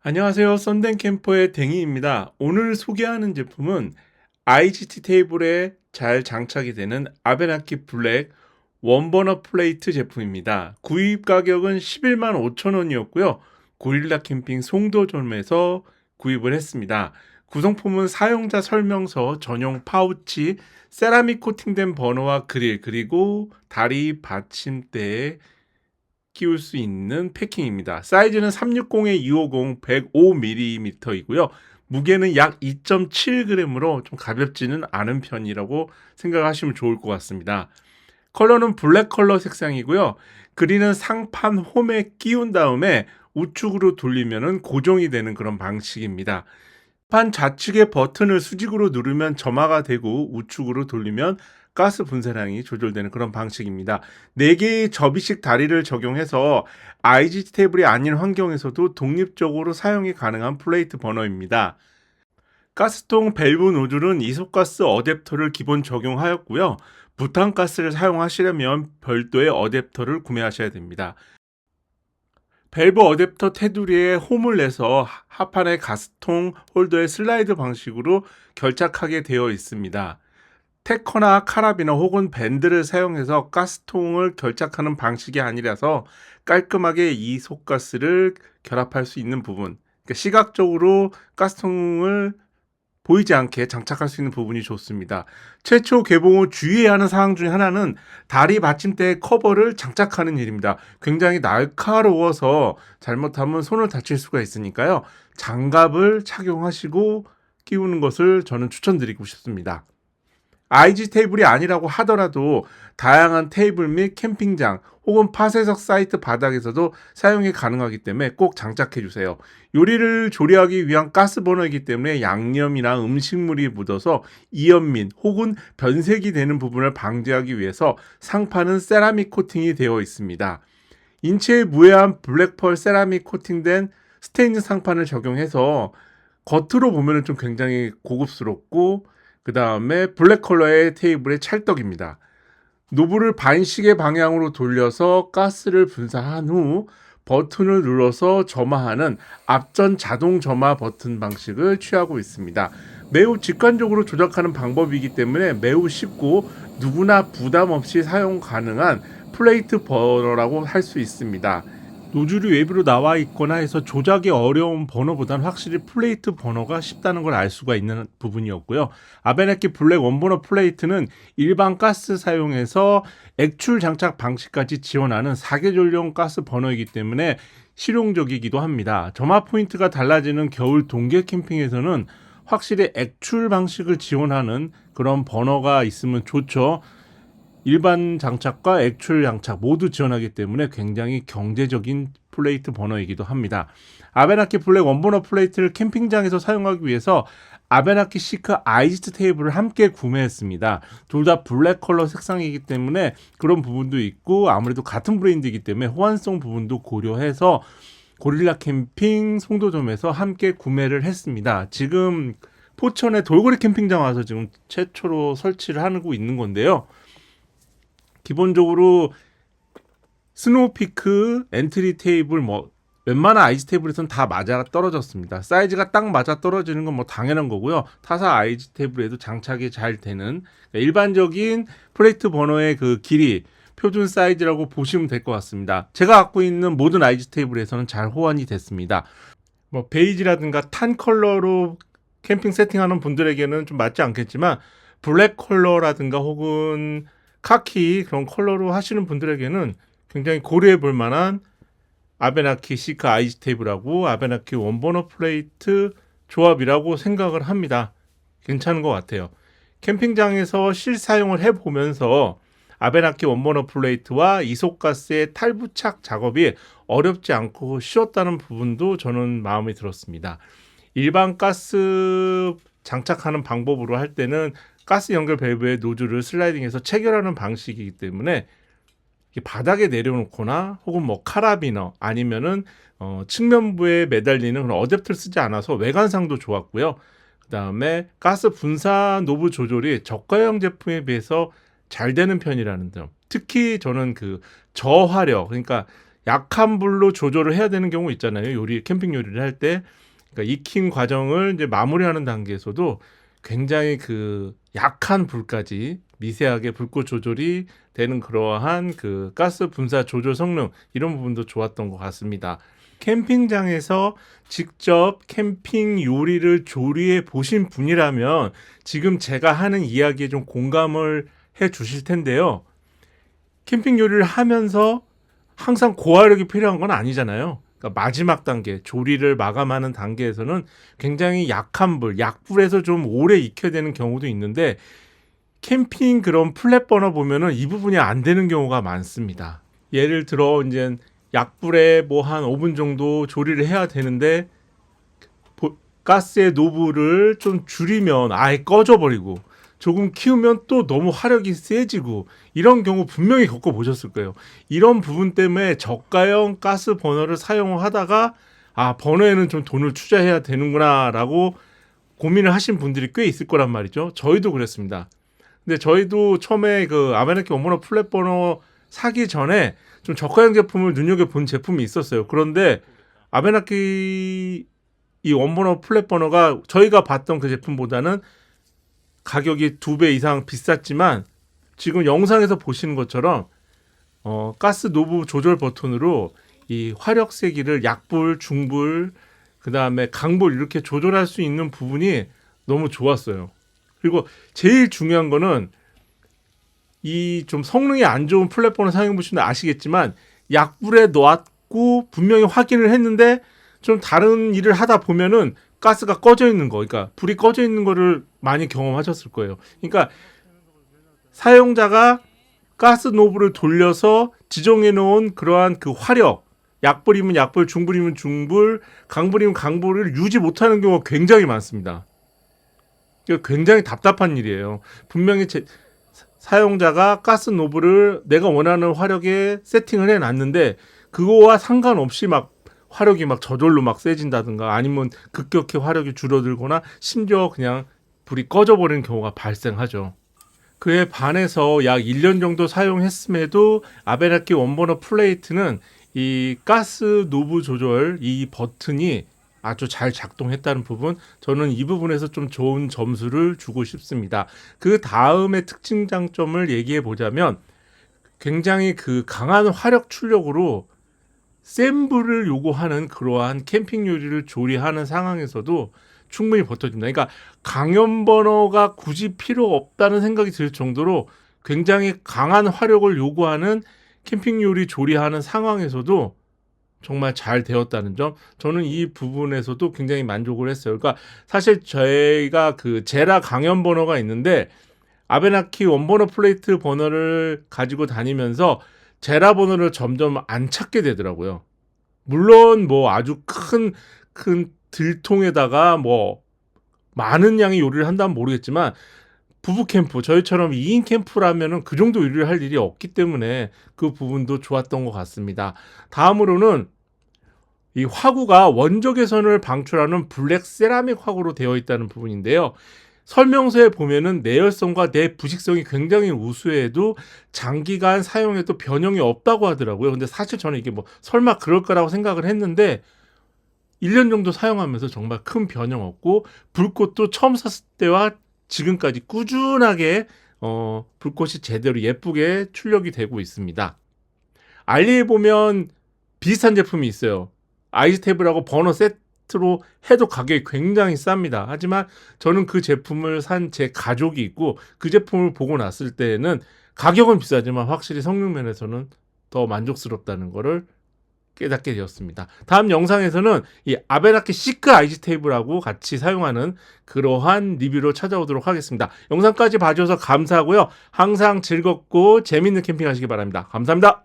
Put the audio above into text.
안녕하세요. 썬댕캠퍼의 댕이입니다. 오늘 소개하는 제품은 IGT 테이블에 잘 장착이 되는 아베나키 블랙 원버너 플레이트 제품입니다. 구입 가격은 11만 5천 원이었고요. 고릴라 캠핑 송도점에서 구입을 했습니다. 구성품은 사용자 설명서, 전용 파우치, 세라믹 코팅된 버너와 그릴, 그리고 다리 받침대에 끼울 수 있는 패킹입니다. 사이즈는 360에 250, 105mm이고요. 무게는 약 2.7g으로 좀 가볍지는 않은 편이라고 생각하시면 좋을 것 같습니다. 컬러는 블랙 컬러 색상이고요. 그리는 상판 홈에 끼운 다음에 우측으로 돌리면 고정이 되는 그런 방식입니다. 판 좌측의 버튼을 수직으로 누르면 점화가 되고 우측으로 돌리면 가스 분사량이 조절되는 그런 방식입니다. 4개의 접이식 다리를 적용해서 IGT 테이블이 아닌 환경에서도 독립적으로 사용이 가능한 플레이트 버너입니다. 가스통 밸브 노즐은 이소가스 어댑터를 기본 적용하였고요. 부탄가스를 사용하시려면 별도의 어댑터를 구매하셔야 됩니다. 밸브 어댑터 테두리에 홈을 내서 하판의 가스통 홀더의 슬라이드 방식으로 결착하게 되어 있습니다. 테커나 카라비너 혹은 밴드를 사용해서 가스통을 결착하는 방식이 아니라서 깔끔하게 이 속가스를 결합할 수 있는 부분, 그러니까 시각적으로 가스통을 보이지 않게 장착할 수 있는 부분이 좋습니다. 최초 개봉 후 주의해야 하는 사항 중에 하나는 다리 받침대 커버를 장착하는 일입니다. 굉장히 날카로워서 잘못하면 손을 다칠 수가 있으니까요. 장갑을 착용하시고 끼우는 것을 저는 추천드리고 싶습니다. IG 테이블이 아니라고 하더라도 다양한 테이블 및 캠핑장 혹은 파쇄석 사이트 바닥에서도 사용이 가능하기 때문에 꼭 장착해 주세요. 요리를 조리하기 위한 가스버너이기 때문에 양념이나 음식물이 묻어서 이연민 혹은 변색이 되는 부분을 방지하기 위해서 상판은 세라믹 코팅이 되어 있습니다. 인체에 무해한 블랙펄 세라믹 코팅된 스테인리스 상판을 적용해서 겉으로 보면 좀 굉장히 고급스럽고 그 다음에 블랙 컬러의 테이블의 찰떡입니다. 노브를 반시계 방향으로 돌려서 가스를 분사한 후 버튼을 눌러서 점화하는 앞전 자동 점화 버튼 방식을 취하고 있습니다. 매우 직관적으로 조작하는 방법이기 때문에 매우 쉽고 누구나 부담 없이 사용 가능한 플레이트 버너라고 할 수 있습니다. 노즐이 외부로 나와 있거나 해서 조작이 어려운 버너보다는 확실히 플레이트 버너가 쉽다는 걸 알 수가 있는 부분이었고요. 아베나키 블랙 원버너 플레이트는 일반 가스 사용해서 액출 장착 방식까지 지원하는 4계절용 가스 버너이기 때문에 실용적이기도 합니다. 점화 포인트가 달라지는 겨울 동계 캠핑에서는 확실히 액출 방식을 지원하는 그런 버너가 있으면 좋죠. 일반 장착과 액출 장착 모두 지원하기 때문에 굉장히 경제적인 플레이트 버너이기도 합니다. 아베나키 블랙 원버너 플레이트를 캠핑장에서 사용하기 위해서 아베나키 시크 아이지트 테이블을 함께 구매했습니다. 둘 다 블랙 컬러 색상이기 때문에 그런 부분도 있고 아무래도 같은 브랜드이기 때문에 호환성 부분도 고려해서 고릴라 캠핑 송도점에서 함께 구매를 했습니다. 지금 포천의 돌고래 캠핑장 와서 지금 최초로 설치를 하고 있는 건데요. 기본적으로 스노우피크, 엔트리 테이블 웬만한 아이지 테이블에서는 다 맞아 떨어졌습니다. 사이즈가 딱 맞아 떨어지는 건 당연한 거고요. 타사 아이지 테이블에도 장착이 잘 되는 일반적인 플레이트 버너의 그 길이 표준 사이즈라고 보시면 될 것 같습니다. 제가 갖고 있는 모든 아이지 테이블에서는 잘 호환이 됐습니다. 베이지라든가 탄 컬러로 캠핑 세팅하는 분들에게는 좀 맞지 않겠지만 블랙 컬러라든가 혹은 카키 그런 컬러로 하시는 분들에게는 굉장히 고려해 볼 만한 아베나키 시크 아이지 테이블하고 아베나키 원버너 플레이트 조합이라고 생각을 합니다. 괜찮은 것 같아요. 캠핑장에서 실사용을 해보면서 아베나키 원버너 플레이트와 이소가스의 탈부착 작업이 어렵지 않고 쉬웠다는 부분도 저는 마음에 들었습니다. 일반 가스 장착하는 방법으로 할 때는 가스 연결 밸브의 노즐을 슬라이딩해서 체결하는 방식이기 때문에 바닥에 내려놓거나 혹은 카라비너 아니면은 측면부에 매달리는 그런 어댑터를 쓰지 않아서 외관상도 좋았고요. 그 다음에 가스 분사 노브 조절이 저가형 제품에 비해서 잘 되는 편이라는 점. 특히 저는 그 저화력, 그러니까 약한 불로 조절을 해야 되는 경우 있잖아요. 캠핑 요리를 할 때. 그러니까 익힘 과정을 이제 마무리하는 단계에서도 굉장히 그 약한 불까지 미세하게 불꽃 조절이 되는 그러한 그 가스 분사 조절 성능 이런 부분도 좋았던 것 같습니다. 캠핑장에서 직접 캠핑 요리를 조리해 보신 분이라면 지금 제가 하는 이야기에 좀 공감을 해 주실 텐데요. 캠핑 요리를 하면서 항상 고화력이 필요한 건 아니잖아요. 그러니까 마지막 단계, 조리를 마감하는 단계에서는 굉장히 약한 불, 약불에서 좀 오래 익혀야 되는 경우도 있는데 캠핑 그런 플랫버너 보면은 이 부분이 안 되는 경우가 많습니다. 예를 들어 이제 약불에 뭐 한 5분 정도 조리를 해야 되는데 가스의 노브를 좀 줄이면 아예 꺼져버리고 조금 키우면 또 너무 화력이 세지고 이런 경우 분명히 겪어보셨을 거예요. 이런 부분 때문에 저가형 가스 버너를 사용하다가 버너에는 좀 돈을 투자해야 되는구나 라고 고민을 하신 분들이 꽤 있을 거란 말이죠. 저희도 그랬습니다. 근데 저희도 처음에 그 아베나키 원버너 플랫 버너 사기 전에 좀 저가형 제품을 눈여겨본 제품이 있었어요. 그런데 아베나키 이 원버너 플랫 버너가 저희가 봤던 그 제품보다는 가격이 2배 이상 비쌌지만 지금 영상에서 보시는 것처럼 가스 노브 조절 버튼으로 이 화력 세기를 약불, 중불, 그 다음에 강불 이렇게 조절할 수 있는 부분이 너무 좋았어요. 그리고 제일 중요한 거는 이 좀 성능이 안 좋은 플랫폼을 사용해 보시면 아시겠지만 약불에 놨고 분명히 확인을 했는데 좀 다른 일을 하다 보면은 가스가 꺼져 있는 거, 그러니까 불이 꺼져 있는 거를 많이 경험하셨을 거예요. 그러니까 사용자가 가스 노브를 돌려서 지정해 놓은 그러한 그 화력, 약불이면 약불, 중불이면 중불, 강불이면 강불을 유지 못하는 경우가 굉장히 많습니다. 굉장히 답답한 일이에요. 분명히 사용자가 가스 노브를 내가 원하는 화력에 세팅을 해놨는데 그거와 상관없이 막 화력이 막 저절로 막 세진다든가 아니면 급격히 화력이 줄어들거나 심지어 그냥 불이 꺼져버리는 경우가 발생하죠. 그에 반해서 약 1년 정도 사용했음에도 아베나키 원버너 플레이트는 이 가스 노브 조절 이 버튼이 아주 잘 작동했다는 부분, 저는 이 부분에서 좀 좋은 점수를 주고 싶습니다. 그 다음의 특징 장점을 얘기해 보자면 굉장히 그 강한 화력 출력으로 센 불을 요구하는 그러한 캠핑 요리를 조리하는 상황에서도 충분히 버텨준다. 그러니까 강연 버너가 굳이 필요 없다는 생각이 들 정도로 굉장히 강한 화력을 요구하는 캠핑 요리 조리하는 상황에서도 정말 잘 되었다는 점, 저는 이 부분에서도 굉장히 만족을 했어요. 그러니까 사실 저희가 그 제라 강연 버너가 있는데 아베나키 원버너 플레이트 버너를 가지고 다니면서 제라 버너를 점점 안 찾게 되더라고요. 물론 뭐 아주 큰 들통에다가 뭐 많은 양의 요리를 한다면 모르겠지만 부부 캠프, 저희처럼 2인 캠프라면은 그 정도 요리를 할 일이 없기 때문에 그 부분도 좋았던 것 같습니다. 다음으로는 이 화구가 원적 외선을 방출하는 블랙 세라믹 화구로 되어 있다는 부분인데요. 설명서에 보면은 내열성과 내부식성이 굉장히 우수해도 장기간 사용해도 변형이 없다고 하더라고요. 근데 사실 저는 이게 뭐 설마 그럴 거라고 생각을 했는데 1년 정도 사용하면서 정말 큰 변형 없고 불꽃도 처음 샀을 때와 지금까지 꾸준하게 불꽃이 제대로 예쁘게 출력이 되고 있습니다. 알리에 보면 비슷한 제품이 있어요. 아이스테이블하고 버너 세트로 해도 가격이 굉장히 쌉니다. 하지만 저는 그 제품을 산 제 가족이 있고 그 제품을 보고 났을 때는 가격은 비싸지만 확실히 성능 면에서는 더 만족스럽다는 것을 깨닫게 되었습니다. 다음 영상에서는 이 아베나키 시크 아이스테이블하고 같이 사용하는 그러한 리뷰로 찾아오도록 하겠습니다. 영상까지 봐주셔서 감사하고요. 항상 즐겁고 재밌는 캠핑 하시기 바랍니다. 감사합니다.